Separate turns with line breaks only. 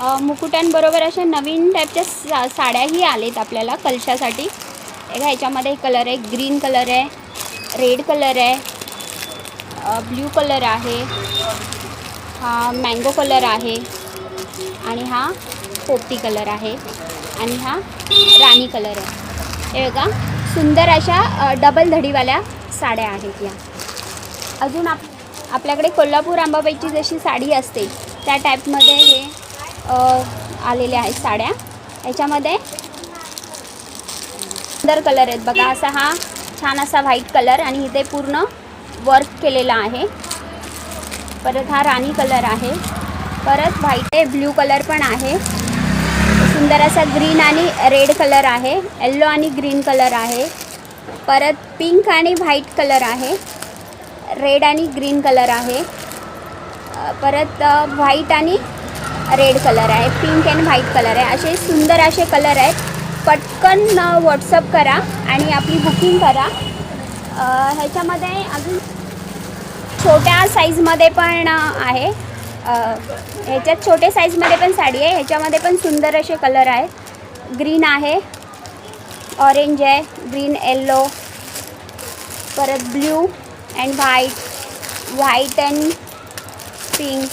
मुकुटांबरोबर अशा नवीन टाईपच्या साड्याही आलेत आपल्याला कलशासाठी. ह्याच्यामध्ये कलर आहे, ग्रीन कलर आहे, रेड कलर आहे, ब्ल्यू कलर आहे, हा मँगो कलर आहे आणि हा पोपटी कलर आहे आणि हा राणी कलर आहे. हे बघा सुंदर अशा डबल धडीवाल्या साड्या आहेत या. अजून आपल्याकडे कोल्हापूर अंबाबाईची जशी साडी असते त्या टाईपमध्ये हे आलेले आहेत साड्या. ह्याच्यामध्ये सुंदर कलर आहेत बघा. असा हा छान असा व्हाईट कलर आणि इथे पूर्ण वर्क केलेला आहे. परत हा राणी कलर आहे, परत व्हाईट आहे, ब्ल्यू कलर पण आहे, सुंदर असा ग्रीन आणि रेड कलर आहे, येल्लो आणि ग्रीन कलर आहे, परत पिंक आणि व्हाईट कलर आहे, रेड आणि ग्रीन कलर आहे, परत व्हाईट आणि रेड कलर आहे, पिंक अँड व्हाईट कलर आहे. असे सुंदर असे कलर आहेत. पटकन व्हॉट्सअप करा आणि आपली बुकिंग करा. ह्याच्यामध्ये अजून छोट्या साईजमध्ये पण आहे. ह्याच्यात छोटे साईजमध्ये पण साडी आहे. ह्याच्यामध्ये पण सुंदर असे कलर आहेत. ग्रीन आहे, ऑरेंज आहे, ग्रीन येल्लो, परत blue and white, white and pink,